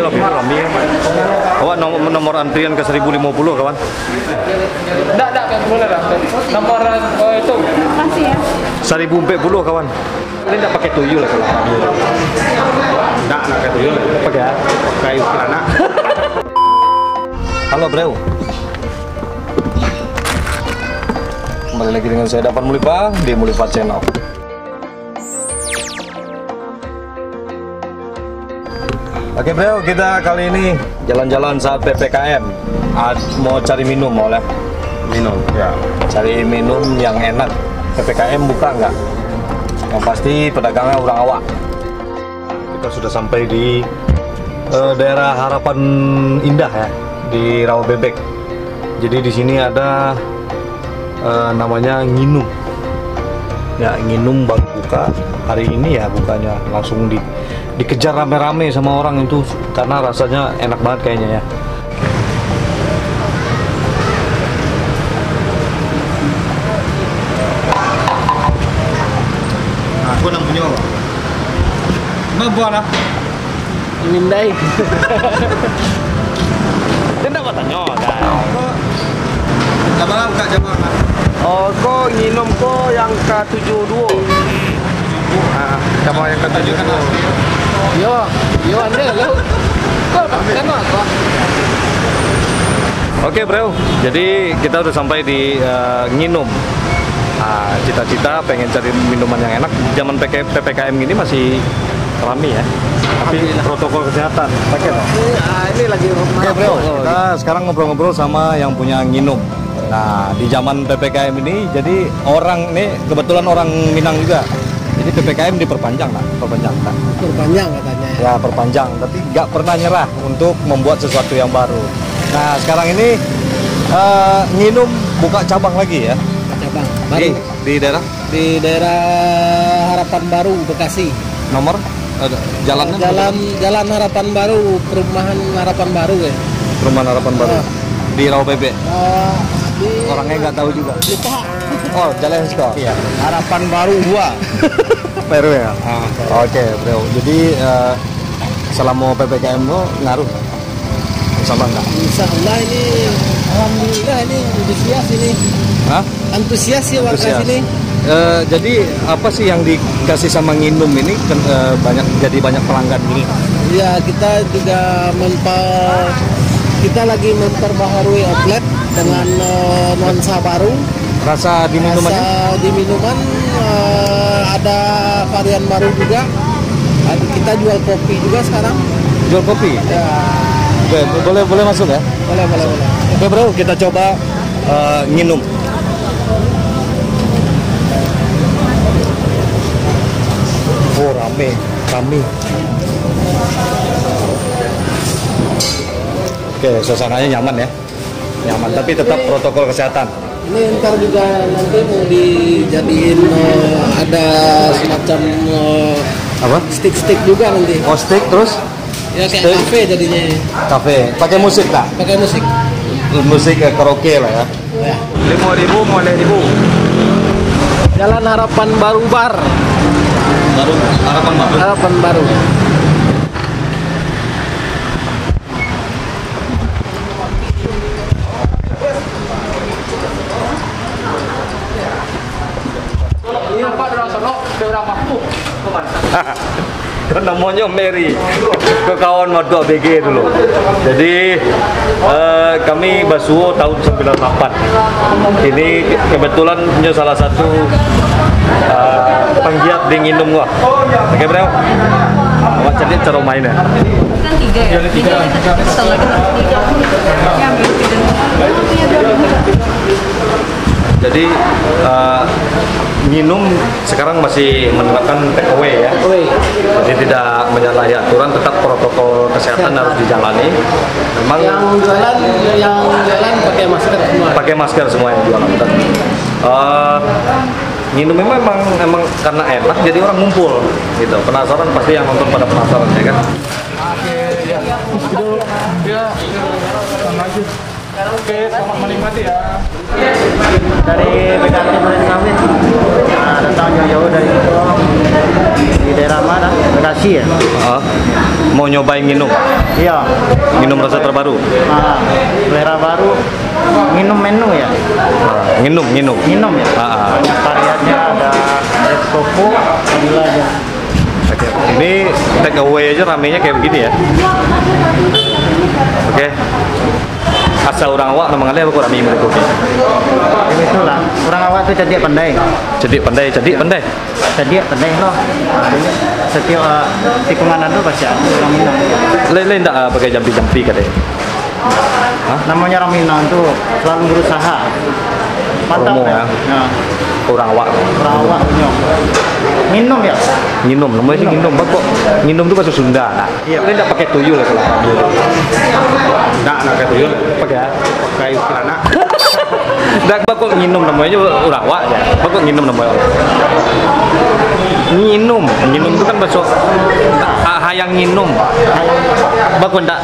lebih Rambi. Awak nomor antrian ke 1050 kawan. Enggak, boleh lah. Nomor itu. Masih ya. 1040 kawan. Ini enggak pakai tuyul lah kalau. Enggak pakai tuyul. Pakai ya. Kayu kirana. Halo bro. Kembali lagi dengan saya Dapan Mulipa di Mulipa Channel. Oke bro, kita kali ini jalan-jalan saat PPKM. Mau cari minum oleh Minum, ya. cari minum yang enak. PPKM buka nggak? Yang pasti pedagangnya orang awak. Kita sudah sampai di daerah Harapan Indah ya, di Rawabebek. Jadi di sini ada namanya Nginum. Ya, Nginum baru buka hari ini ya, bukanya langsung dikejar rame-rame sama orang itu karena rasanya enak banget kayaknya ya. Aku nang punya apa? Mau buat lah. Mindai. Dia enggak tanya kan. Abang buka cabang. Oh, kok nginum kok yang ke-72. Cabang yang kata juga kan. Yo anda lo. Kok kan apa? Oke bro, jadi kita udah sampai di Nginum. Nah, cita-cita pengen cari minuman yang enak. Zaman PPKM gini masih rame ya. Tapi protokol kesehatan pakai dong. Ini lagi Oke bro, kita sekarang ngobrol-ngobrol sama yang punya Nginum. Nah, di zaman PPKM ini, jadi orang ini kebetulan orang Minang juga. Jadi PPKM diperpanjang lah, perpanjang katanya. Ya perpanjang, tapi nggak pernah nyerah untuk membuat sesuatu yang baru. Nah sekarang ini Nginum buka cabang lagi ya. Cabang baru Di daerah di daerah Harapan Baru Bekasi. nomor jalannya Jalan Harapan Baru, perumahan Harapan Baru ya. Perumahan Harapan Baru di Rawabebek. Di Orangnya nggak tahu juga. Lupa. Oh, Jalan Sekolah. Iya. Harapan Baru 2. Peru ya. Oke bro. Jadi selama PPKM lo ngaruh sama nggak? Insya Allah ini, alhamdulillah ini antusias ini. Hah? Antusias ya warga Antusias. sini. Jadi apa sih yang dikasih sama Nginum ini kan jadi banyak pelanggan gini? Ya kita juga kita lagi memperbaharui outlet dengan nuansa baru. Rasa di minumannya? Rasa di minuman ada varian baru juga. Kita jual kopi juga sekarang. Jual kopi? Ya. Oke, boleh masuk ya? Boleh. Oke bro, kita coba Nginum. Oh rame. Oke, suasananya nyaman ya, nyaman. Tapi tetap protokol kesehatan. Ini ntar juga nanti mau dijadiin ada semacam Apa? stick juga nanti. Oh stick terus? Ya kayak Stick. kafe jadinya. Kafe. Pakai musik tak? Pakai musik. Musik karaoke lah ya. Ya. 5.000 mulai 1.000. Jalan Harapan Baru Bar. Baru Harapan Baru. Harapan Baru. Kan namanya Mary, ke kawan Madua BG dulu. Jadi kami Basuo tahun 98. Ini kebetulan punya salah satu penggiat di Nginum gua. Oke bro, awak cari cara mainnya. Kan 3 ya? 3 salah kita 3 ya ambil 3. Jadi Nginum sekarang masih menerapkan take away ya. Jadi tidak menyalahi aturan, tetap protokol kesehatan harus dijalani. Memang yang jualan pakai masker semua. pakai masker semua yang jualan. Nginum memang karena enak jadi orang ngumpul gitu. Penasaran pasti yang nonton pada penasaran ya kan. Oke, selamat menikmati ya. Dari PKT Duren Sawit. Nah, datang jauh-jauh dari di daerah mana? Bekasi ya. Mau nyobain nginum? Iya. Nginum rasa terbaru? Nah, daerah baru minum menu ya. Nginum Minum ya. Variannya ada es koko, vanilla aja. Oke. Ini take away aja ramenya kayak begini ya. Oke. Asal orang awak memang ada apa kok rame mereka? Jadi itulah. Orang awak tuh cedik pandai. Cedik pandai. Cedik pandai loh. Nah, ini setiap tikungan itu pasti ada orang Minang. Lain tak pakai jampi-jampi katanya. Namanya orang Minang tuh selalu berusaha. Mantap Promo, ya. Nah, Orang awak. orang awak punya. Minum ya. Nginum, namanya sih nginum. Kok nginum tuh bahasa Sunda. Nah, Iya. Lain tak pakai tuyul kalau rame. Nak kayak tuyul. Pakai anak. Dak kok nginum namanya orang awak aja. Kok nginum namanya orang. Nginum itu kan bahasa hayang nginum. Bakun tak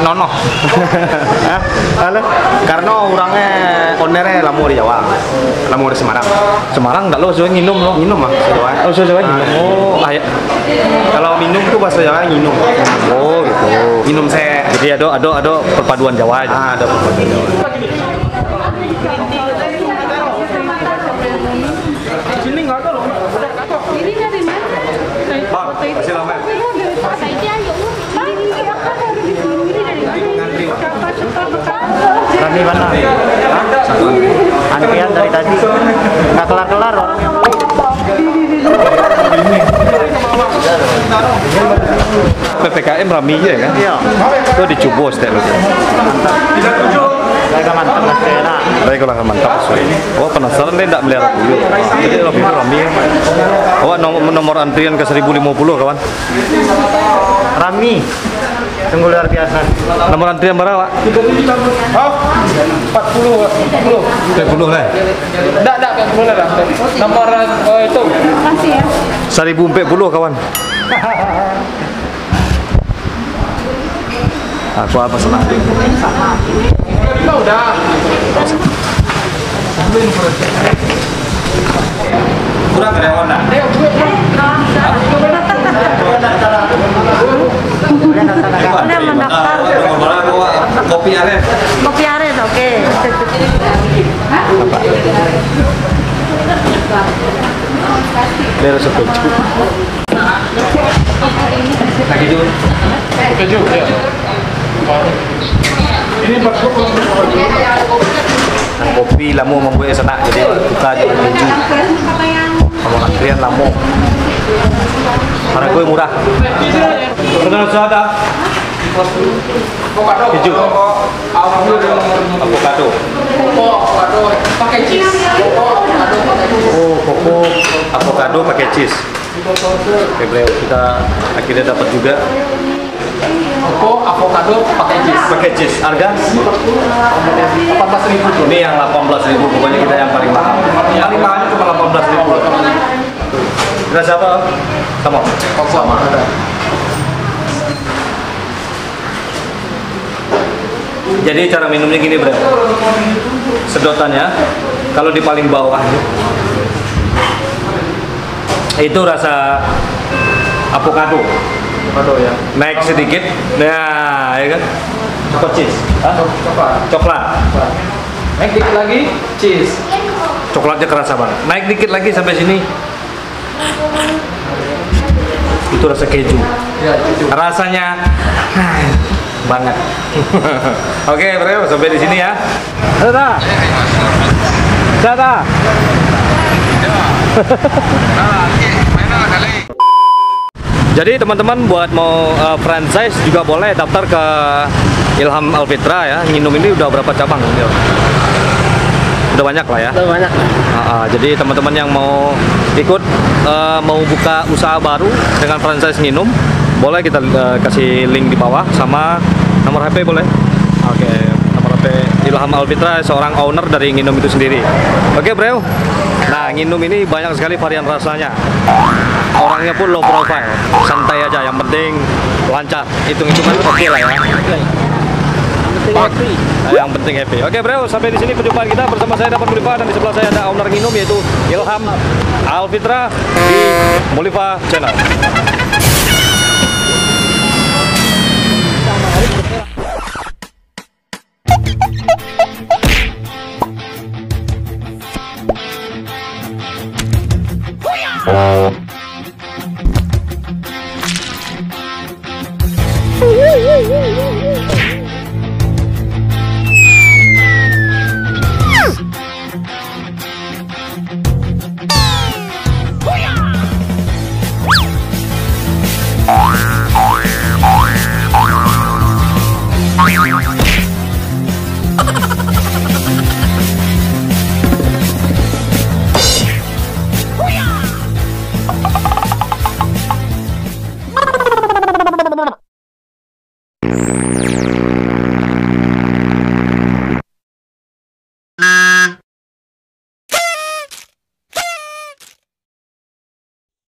nonoh. Karena orangnya onernya lamu di Jawa. Lamu di Semarang. Semarang enggak lo sesuai nginum lo. Nginum Jawa. Oh, sesuai nginum. Oh, kalau minum tuh bahasa Jawa nginum. Oh, gitu. Minum saya. Jadi ada perpaduan Jawa aja. Ada perpaduan Jawa. Ini dari mana? Masih lama. Rami mana? Antrian dari tadi nggak kelar-kelar orang yang beli. PPKM rame aja kan? Iya. Itu dicubos deh. Mereka mantap mas enak. Baik kalau mantap sesuai. Oh penasaran deh enggak melihara tuyul. Jadi lebih rame. Oh nomor antrian ke 1050 kawan. Rami. Sungguh luar biasa. Nomor antrian berapa? 40 lah. Enggak, 40 lah. Nomor itu. Makasih ya. 1040 kawan. Aku apa senang? Udah. Kurang karyawan dah. Udah mendaftar. Kopi aren. Kopi aren, oke. Biar sepecu. Lagi dulu. Keju ya. Ini Kopi lamu membuat senak jadi buka juga keju. Kalau antrian lamu. Karena gue murah. Benar sudah. Keju. Avocado. pakai cheese. Oh, koko avocado pakai cheese. Oke, bro, kita akhirnya dapat juga. Koko avocado pakai cheese. Pakai cheese. Harga 18.000. ini yang 18.000, pokoknya kita yang paling mahal. Yang paling mahalnya cuma 18.000. Kita siapa? Sama. Sama. Jadi cara minumnya gini, bro. Sedotannya kalau di paling bawah itu rasa avocado. Avocado ya. Naik sedikit. Nah, ya kan? Coklat cheese. Hah? Coklat. Naik dikit lagi cheese. Coklatnya kerasa banget. Naik dikit lagi sampai sini. Itu rasa keju. Ya, itu. Rasanya banget. Oke, bro, sampai di sini ya. Dadah. Dadah. Jadi teman-teman buat mau franchise juga boleh daftar ke Ilham Alfitra ya. Nginum ini udah berapa cabang? Udah banyak lah ya. Udah banyak. Jadi teman-teman yang mau ikut mau buka usaha baru dengan franchise nginum, boleh kita kasih link di bawah sama nomor HP boleh. Oke, nomor HP Ilham Alfitra, seorang owner dari nginum itu sendiri. Oke, bro. Nah, nginum ini banyak sekali varian rasanya. Orangnya pun low profile, santai aja. Yang penting lancar. Hitung-hitungan oke lah ya. penting Pak. happy. Yang penting happy. Oke bro, sampai di sini perjumpaan kita bersama saya Dapat Mulifa dan di sebelah saya ada owner Nginum yaitu Ilham Alfitra di Mulifa Channel. Woo!